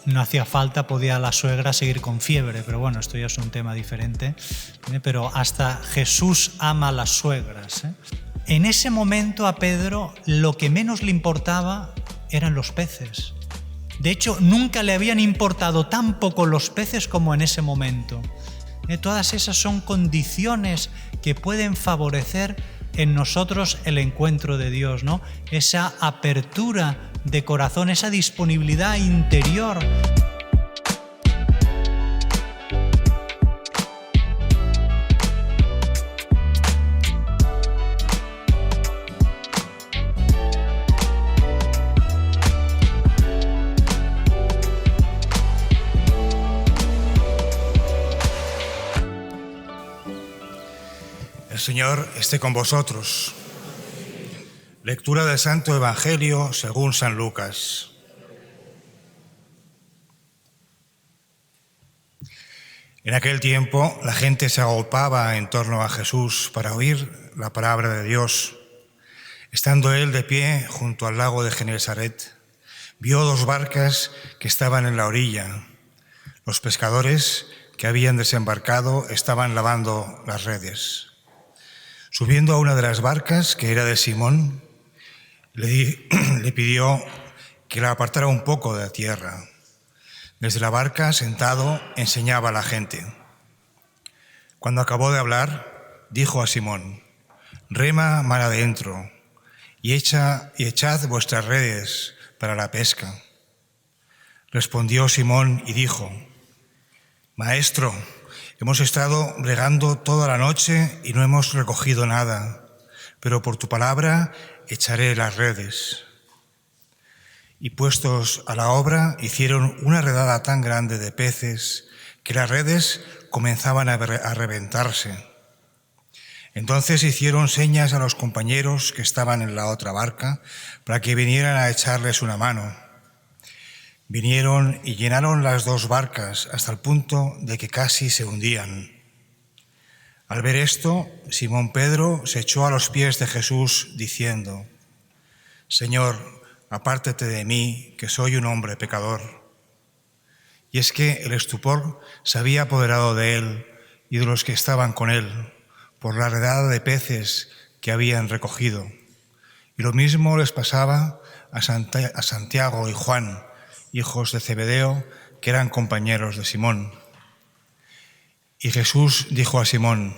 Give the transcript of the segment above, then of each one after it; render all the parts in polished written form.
no hacía falta, podía la suegra seguir con fiebre, pero bueno, esto ya es un tema diferente, pero hasta Jesús ama a las suegras. En ese momento a Pedro lo que menos le importaba eran los peces. De hecho, nunca le habían importado tan poco los peces como en ese momento. Todas esas son condiciones que pueden favorecer en nosotros el encuentro de Dios, ¿no? Esa apertura de corazón, esa disponibilidad interior. El Señor esté con vosotros. Lectura del Santo Evangelio según San Lucas. En aquel tiempo la gente se agolpaba en torno a Jesús para oír la palabra de Dios. Estando él de pie junto al lago de Genesaret, vio 2 barcas que estaban en la orilla. Los pescadores que habían desembarcado estaban lavando las redes. Subiendo a una de las barcas, que era de Simón, le pidió que la apartara un poco de la tierra. Desde la barca, sentado, enseñaba a la gente. Cuando acabó de hablar, dijo a Simón: «Rema mar adentro y echad vuestras redes para la pesca». Respondió Simón y dijo: «Maestro, hemos estado bregando toda la noche y no hemos recogido nada, pero por tu palabra echaré las redes». Y puestos a la obra, hicieron una redada tan grande de peces que las redes comenzaban a reventarse. Entonces hicieron señas a los compañeros que estaban en la otra barca para que vinieran a echarles una mano. Vinieron y llenaron las 2 barcas hasta el punto de que casi se hundían. Al ver esto, Simón Pedro se echó a los pies de Jesús diciendo: «Señor, apártate de mí, que soy un hombre pecador». Y es que el estupor se había apoderado de él y de los que estaban con él por la redada de peces que habían recogido. Y lo mismo les pasaba a Santiago y Juan, hijos de Zebedeo, que eran compañeros de Simón. Y Jesús dijo a Simón: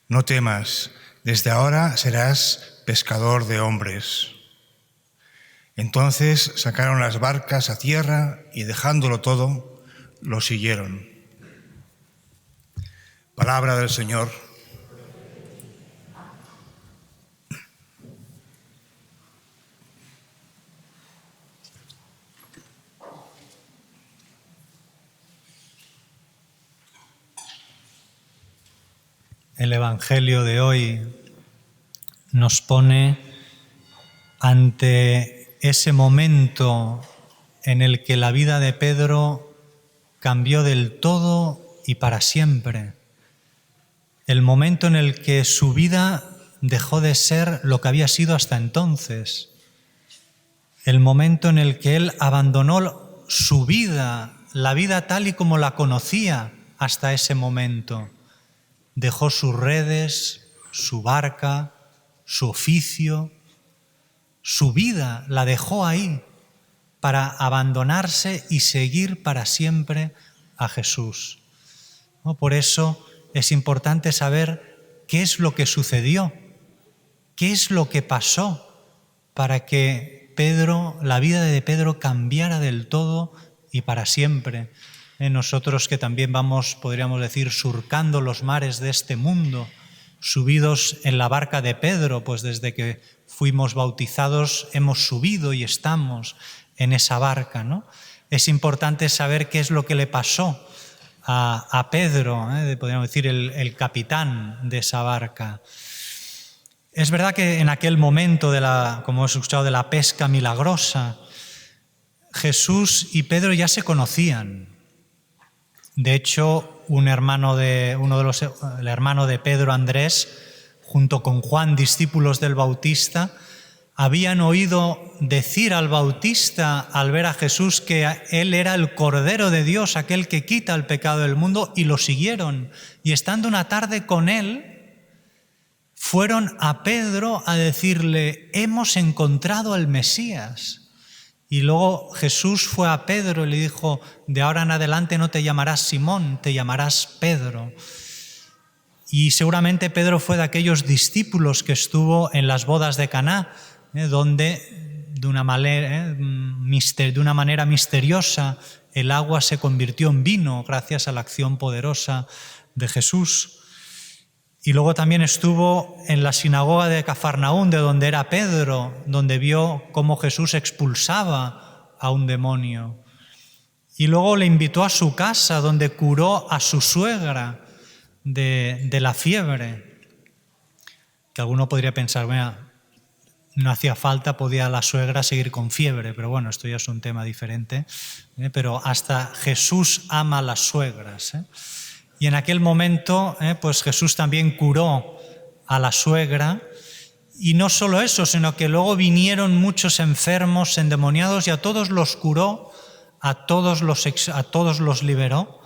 «No temas, desde ahora serás pescador de hombres». Entonces sacaron las barcas a tierra y, dejándolo todo, lo siguieron. Palabra del Señor. El Evangelio de hoy nos pone ante ese momento en el que la vida de Pedro cambió del todo y para siempre. El momento en el que su vida dejó de ser lo que había sido hasta entonces. El momento en el que él abandonó su vida, la vida tal y como la conocía hasta ese momento. Dejó sus redes, su barca, su oficio, su vida la dejó ahí para abandonarse y seguir para siempre a Jesús. Por eso es importante saber qué es lo que sucedió, qué es lo que pasó para que la vida de Pedro cambiara del todo y para siempre. Nosotros que también vamos, podríamos decir, surcando los mares de este mundo, subidos en la barca de Pedro, pues desde que fuimos bautizados hemos subido y estamos en esa barca, ¿no? Es importante saber qué es lo que le pasó a Pedro, podríamos decir el capitán de esa barca. Es verdad que en aquel momento como hemos escuchado, de la pesca milagrosa, Jesús y Pedro ya se conocían. De hecho, el hermano de Pedro, Andrés, junto con Juan, discípulos del Bautista, habían oído decir al Bautista al ver a Jesús que él era el Cordero de Dios, aquel que quita el pecado del mundo, y lo siguieron. Y estando una tarde con él, fueron a Pedro a decirle: hemos encontrado al Mesías. Y luego Jesús fue a Pedro y le dijo: de ahora en adelante no te llamarás Simón, te llamarás Pedro. Y seguramente Pedro fue de aquellos discípulos que estuvo en las bodas de Caná, donde de una manera misteriosa el agua se convirtió en vino gracias a la acción poderosa de Jesús. Y luego también estuvo en la sinagoga de Cafarnaún, de donde era Pedro, donde vio cómo Jesús expulsaba a un demonio. Y luego le invitó a su casa, donde curó a su suegra de la fiebre. Que alguno podría pensar: mira, no hacía falta, podía la suegra seguir con fiebre, pero bueno, esto ya es un tema diferente. Pero hasta Jesús ama a las suegras. Y en aquel momento, pues Jesús también curó a la suegra. Y no solo eso, sino que luego vinieron muchos enfermos, endemoniados, y a todos los curó, a todos los liberó.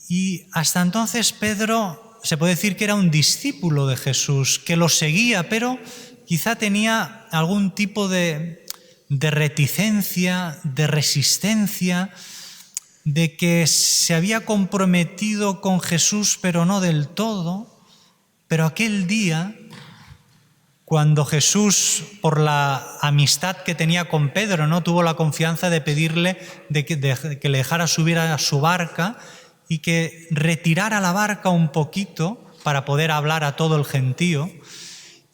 Y hasta entonces Pedro se puede decir que era un discípulo de Jesús, que lo seguía, pero quizá tenía algún tipo de reticencia, de resistencia, de que se había comprometido con Jesús, pero no del todo. Pero aquel día, cuando Jesús, por la amistad que tenía con Pedro, no tuvo la confianza de pedirle que le dejara subir a su barca y que retirara la barca un poquito para poder hablar a todo el gentío.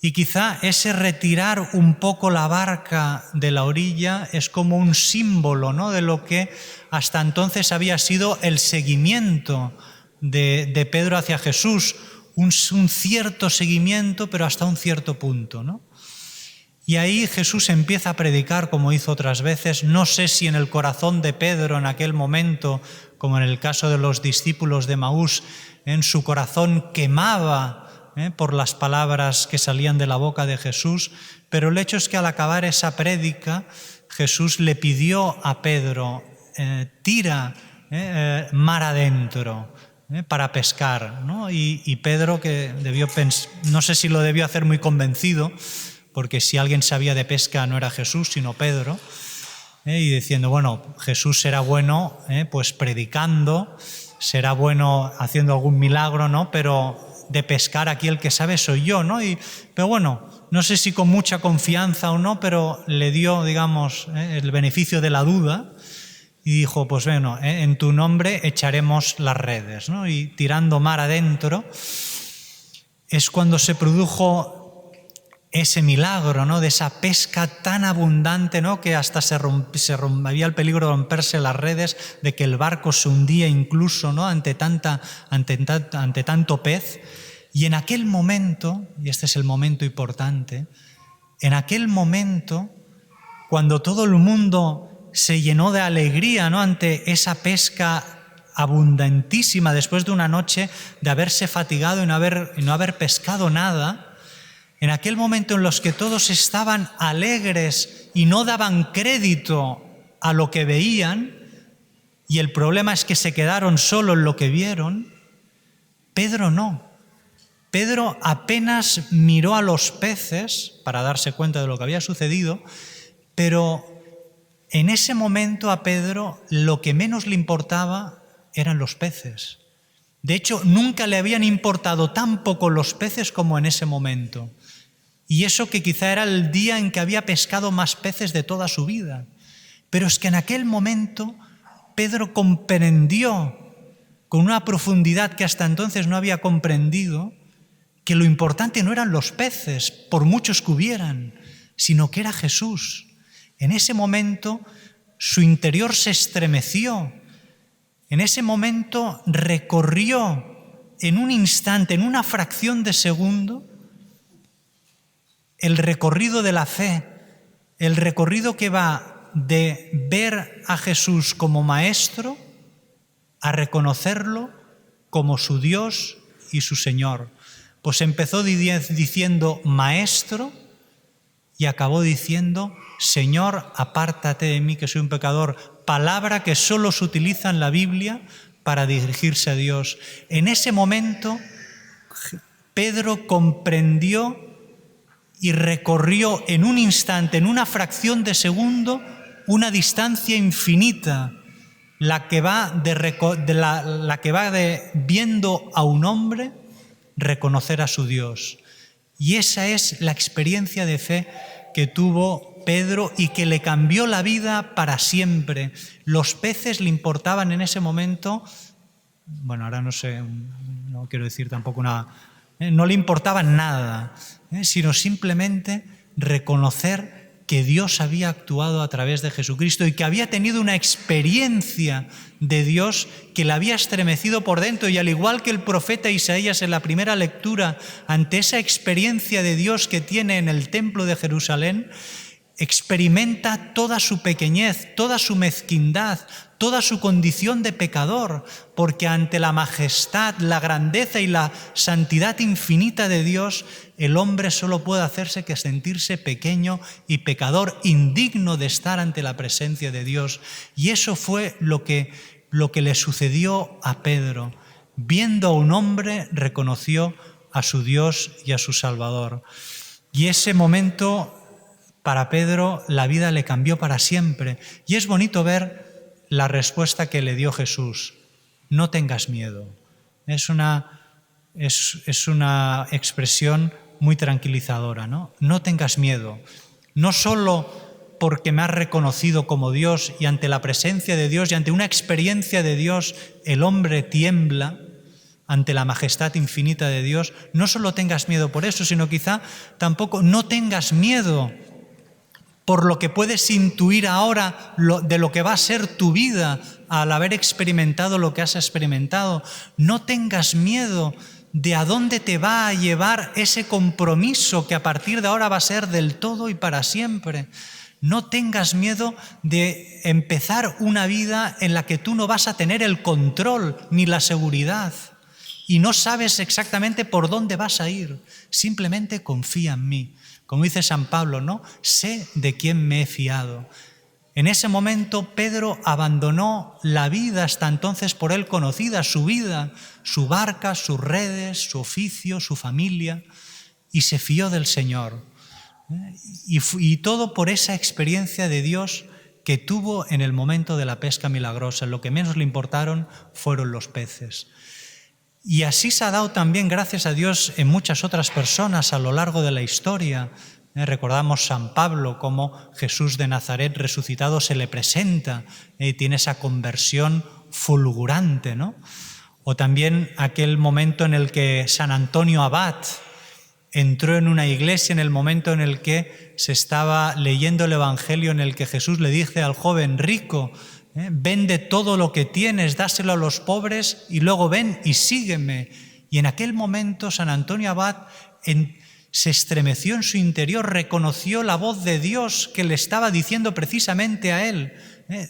Y quizá ese retirar un poco la barca de la orilla es como un símbolo, ¿no?, de lo que hasta entonces había sido el seguimiento de Pedro hacia Jesús, un cierto seguimiento, pero hasta un cierto punto, ¿no? Y ahí Jesús empieza a predicar, como hizo otras veces. No sé si en el corazón de Pedro en aquel momento, como en el caso de los discípulos de Emaús, en su corazón quemaba por las palabras que salían de la boca de Jesús, pero el hecho es que al acabar esa prédica, Jesús le pidió a Pedro: tira mar adentro para pescar, ¿no? Y Pedro, que no sé si lo debió hacer muy convencido, porque si alguien sabía de pesca no era Jesús, sino Pedro, y diciendo: bueno, Jesús será bueno pues predicando, será bueno haciendo algún milagro, ¿no?, pero de pescar aquí el que sabe soy yo, ¿no? Pero bueno, no sé si con mucha confianza o no, pero le dio, digamos, el beneficio de la duda y dijo: pues bueno, en tu nombre echaremos las redes, ¿no? Y tirando mar adentro es cuando se produjo ese milagro, ¿no?, de esa pesca tan abundante, ¿no?, que hasta había el peligro de romperse las redes, de que el barco se hundía incluso, ¿no?, ante tanto pez. Y en aquel momento, y este es el momento importante, en aquel momento, cuando todo el mundo se llenó de alegría, ¿no?, ante esa pesca abundantísima, después de una noche de haberse fatigado y no haber pescado nada, en aquel momento en los que todos estaban alegres y no daban crédito a lo que veían, y el problema es que se quedaron solo en lo que vieron, Pedro no. Pedro apenas miró a los peces para darse cuenta de lo que había sucedido, pero en ese momento a Pedro lo que menos le importaba eran los peces. De hecho, nunca le habían importado tan poco los peces como en ese momento. Y eso que quizá era el día en que había pescado más peces de toda su vida. Pero es que en aquel momento Pedro comprendió con una profundidad que hasta entonces no había comprendido, que lo importante no eran los peces, por muchos que hubieran, sino que era Jesús. En ese momento su interior se estremeció. En ese momento recorrió en un instante, en una fracción de segundo, el recorrido de la fe, el recorrido que va de ver a Jesús como maestro a reconocerlo como su Dios y su Señor. Pues empezó diciendo maestro y acabó diciendo: Señor, apártate de mí, que soy un pecador. Palabra que solo se utiliza en la Biblia para dirigirse a Dios. En ese momento, Pedro comprendió y recorrió en un instante, en una fracción de segundo, una distancia infinita, la que va de viendo a un hombre reconocer a su Dios. Y esa es la experiencia de fe que tuvo Pedro y que le cambió la vida para siempre. Los peces le importaban en ese momento, bueno, ahora no sé, no quiero decir tampoco nada, no le importaban nada, sino simplemente reconocer que Dios había actuado a través de Jesucristo y que había tenido una experiencia de Dios que le había estremecido por dentro. Y al igual que el profeta Isaías en la primera lectura, ante esa experiencia de Dios que tiene en el templo de Jerusalén, experimenta toda su pequeñez, toda su mezquindad, toda su condición de pecador, porque ante la majestad, la grandeza y la santidad infinita de Dios, el hombre solo puede hacerse que sentirse pequeño y pecador, indigno de estar ante la presencia de Dios. Y eso fue lo que le sucedió a Pedro. Viendo a un hombre, reconoció a su Dios y a su Salvador. Y ese momento, para Pedro, la vida le cambió para siempre. Y es bonito ver la respuesta que le dio Jesús: no tengas miedo. Es una expresión muy tranquilizadora, ¿no? No tengas miedo. No solo porque me has reconocido como Dios y ante la presencia de Dios y ante una experiencia de Dios el hombre tiembla ante la majestad infinita de Dios. No solo tengas miedo por eso, sino quizá tampoco no tengas miedo por lo que puedes intuir ahora de lo que va a ser tu vida al haber experimentado lo que has experimentado. No tengas miedo de a dónde te va a llevar ese compromiso que a partir de ahora va a ser del todo y para siempre. No tengas miedo de empezar una vida en la que tú no vas a tener el control ni la seguridad y no sabes exactamente por dónde vas a ir. Simplemente confía en mí. Como dice San Pablo, ¿no? Sé de quién me he fiado. En ese momento Pedro abandonó la vida hasta entonces por él conocida, su vida, su barca, sus redes, su oficio, su familia, y se fió del Señor. Y todo por esa experiencia de Dios que tuvo en el momento de la pesca milagrosa. Lo que menos le importaron fueron los peces. Y así se ha dado también, gracias a Dios, en muchas otras personas a lo largo de la historia. Recordamos San Pablo, cómo Jesús de Nazaret resucitado se le presenta y tiene esa conversión fulgurante, ¿no? O también aquel momento en el que San Antonio Abad entró en una iglesia, en el momento en el que se estaba leyendo el Evangelio, en el que Jesús le dice al joven rico: vende todo lo que tienes, dáselo a los pobres y luego ven y sígueme. Y en aquel momento San Antonio Abad se estremeció en su interior, reconoció la voz de Dios que le estaba diciendo precisamente a él: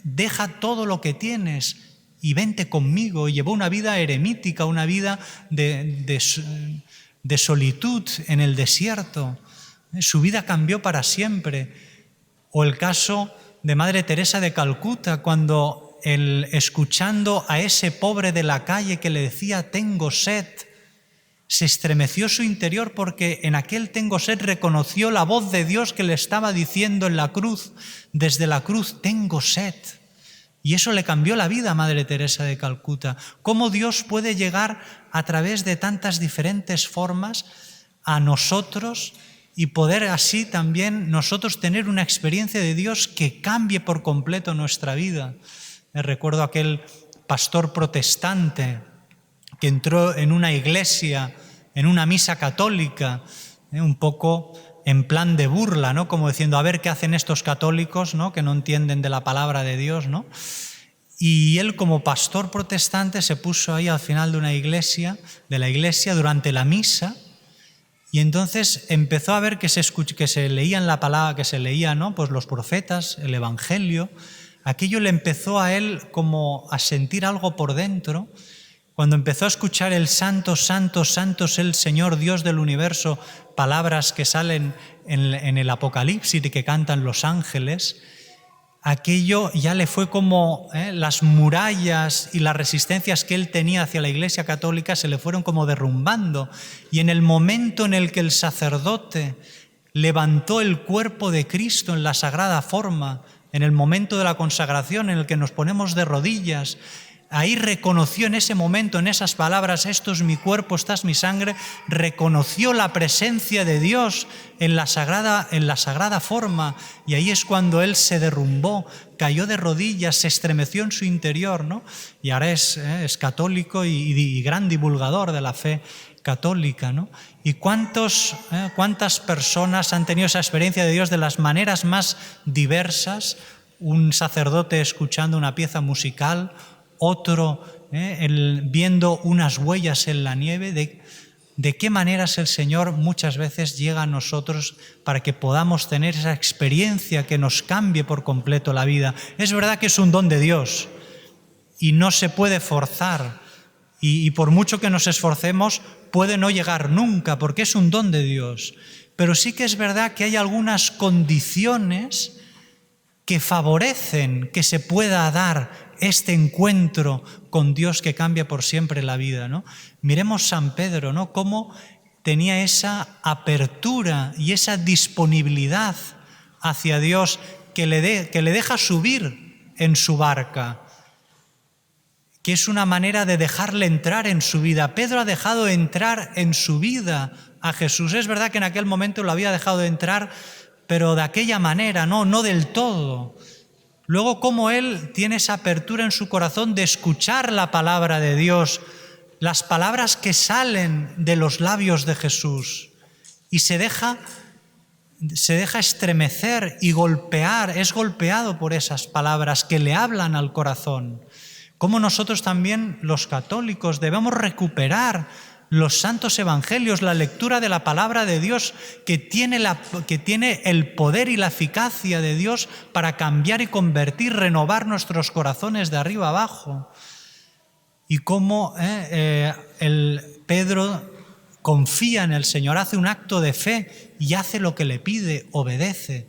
deja todo lo que tienes y vente conmigo. Y llevó una vida eremítica, una vida de solitud en el desierto. Su vida cambió para siempre. O el caso de Madre Teresa de Calcuta, cuando escuchando a ese pobre de la calle que le decía tengo sed, se estremeció su interior porque en aquel tengo sed reconoció la voz de Dios que le estaba diciendo en la cruz, desde la cruz, tengo sed. Y eso le cambió la vida a Madre Teresa de Calcuta. Cómo Dios puede llegar a través de tantas diferentes formas a nosotros y poder así también nosotros tener una experiencia de Dios que cambie por completo nuestra vida. Recuerdo aquel pastor protestante que entró en una iglesia, en una misa católica, un poco en plan de burla, ¿no? Como diciendo, a ver qué hacen estos católicos, ¿no? Que no entienden de la palabra de Dios, ¿no? Y él, como pastor protestante, se puso ahí al final de la iglesia durante la misa. Y entonces empezó a ver que se leían la palabra, que se leía, ¿no? Pues los profetas, el Evangelio. Aquello le empezó a él como a sentir algo por dentro. Cuando empezó a escuchar el Santo, Santo, Santo es el Señor Dios del universo, palabras que salen en el Apocalipsis que cantan los ángeles, aquello ya le fue como las murallas y las resistencias que él tenía hacia la Iglesia Católica se le fueron como derrumbando. Y en el momento en el que el sacerdote levantó el cuerpo de Cristo en la sagrada forma, en el momento de la consagración en el que nos ponemos de rodillas, ahí reconoció en ese momento, en esas palabras, esto es mi cuerpo, esta es mi sangre, reconoció la presencia de Dios en la sagrada forma, y ahí es cuando él se derrumbó, cayó de rodillas, se estremeció en su interior, ¿no? Y ahora es católico y gran divulgador de la fe católica, ¿no? ¿Y cuántas personas han tenido esa experiencia de Dios de las maneras más diversas? Un sacerdote escuchando una pieza musical, otro viendo unas huellas en la nieve. ¿De qué maneras el Señor muchas veces llega a nosotros para que podamos tener esa experiencia que nos cambie por completo la vida? Es verdad que es un don de Dios y no se puede forzar, y por mucho que nos esforcemos puede no llegar nunca porque es un don de Dios, pero sí que es verdad que hay algunas condiciones que favorecen que se pueda dar este encuentro con Dios que cambia por siempre la vida, ¿no? Miremos San Pedro, ¿no? Cómo tenía esa apertura y esa disponibilidad hacia Dios que le deja subir en su barca, que es una manera de dejarle entrar en su vida. Pedro ha dejado entrar en su vida a Jesús. Es verdad que en aquel momento lo había dejado de entrar, pero de aquella manera, no del todo. Luego, cómo él tiene esa apertura en su corazón de escuchar la palabra de Dios, las palabras que salen de los labios de Jesús, y se deja estremecer y golpear, es golpeado por esas palabras que le hablan al corazón. Cómo nosotros también, los católicos, debemos recuperar los santos evangelios, la lectura de la palabra de Dios que tiene el poder y la eficacia de Dios para cambiar y convertir, renovar nuestros corazones de arriba abajo. Y cómo Pedro confía en el Señor, hace un acto de fe y hace lo que le pide, obedece.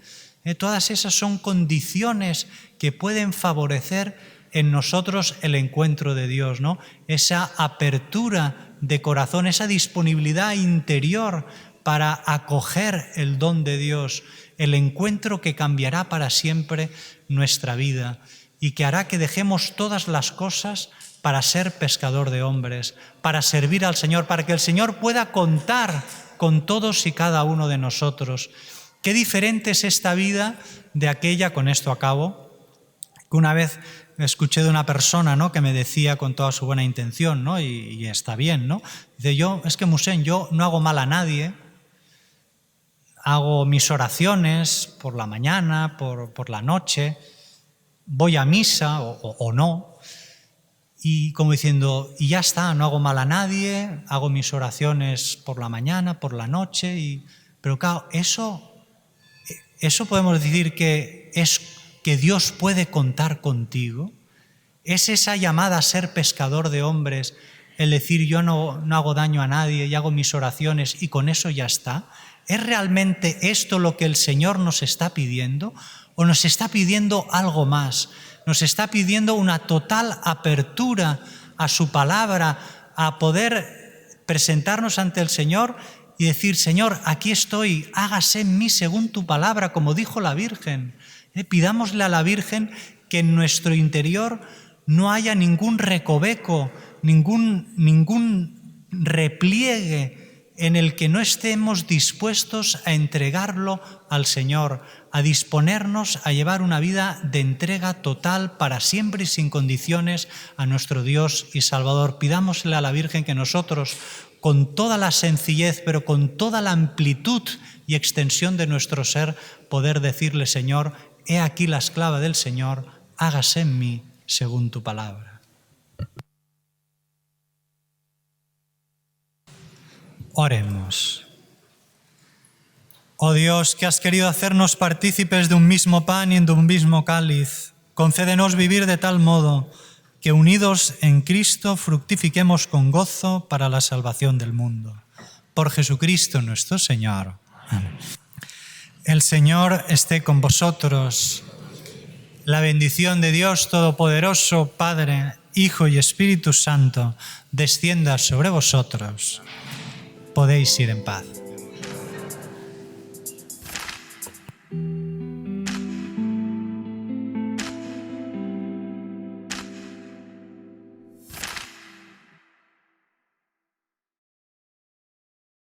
Todas esas son condiciones que pueden favorecer en nosotros el encuentro de Dios, ¿no? Esa apertura de corazón, esa disponibilidad interior para acoger el don de Dios, el encuentro que cambiará para siempre nuestra vida y que hará que dejemos todas las cosas para ser pescador de hombres, para servir al Señor, para que el Señor pueda contar con todos y cada uno de nosotros. Qué diferente es esta vida de aquella, con esto acabo, que una vez escuché de una persona, ¿no?, que me decía con toda su buena intención, ¿no?, y está bien, ¿no? Dice, es que Musén, yo no hago mal a nadie, hago mis oraciones por la mañana, por la noche, voy a misa o no, y como diciendo, y ya está, no hago mal a nadie, hago mis oraciones por la mañana, por la noche, pero claro, eso podemos decir que es que Dios puede contar contigo. ¿Es esa llamada a ser pescador de hombres el decir yo no hago daño a nadie y hago mis oraciones y con eso ya está? ¿Es realmente esto lo que el Señor nos está pidiendo? ¿O nos está pidiendo algo más? Nos está pidiendo una total apertura a su palabra, a poder presentarnos ante el Señor y decir, Señor, aquí estoy, hágase en mí según tu palabra, como dijo la Virgen. Pidámosle a la Virgen que en nuestro interior no haya ningún recoveco, ningún repliegue en el que no estemos dispuestos a entregarlo al Señor, a disponernos a llevar una vida de entrega total para siempre y sin condiciones a nuestro Dios y Salvador. Pidámosle a la Virgen que nosotros, con toda la sencillez, pero con toda la amplitud y extensión de nuestro ser, poder decirle, Señor, he aquí la esclava del Señor, hágase en mí según tu palabra. Oremos. Oh Dios, que has querido hacernos partícipes de un mismo pan y de un mismo cáliz, concédenos vivir de tal modo que unidos en Cristo fructifiquemos con gozo para la salvación del mundo. Por Jesucristo nuestro Señor. Amén. El Señor esté con vosotros. La bendición de Dios Todopoderoso, Padre, Hijo y Espíritu Santo, descienda sobre vosotros. Podéis ir en paz.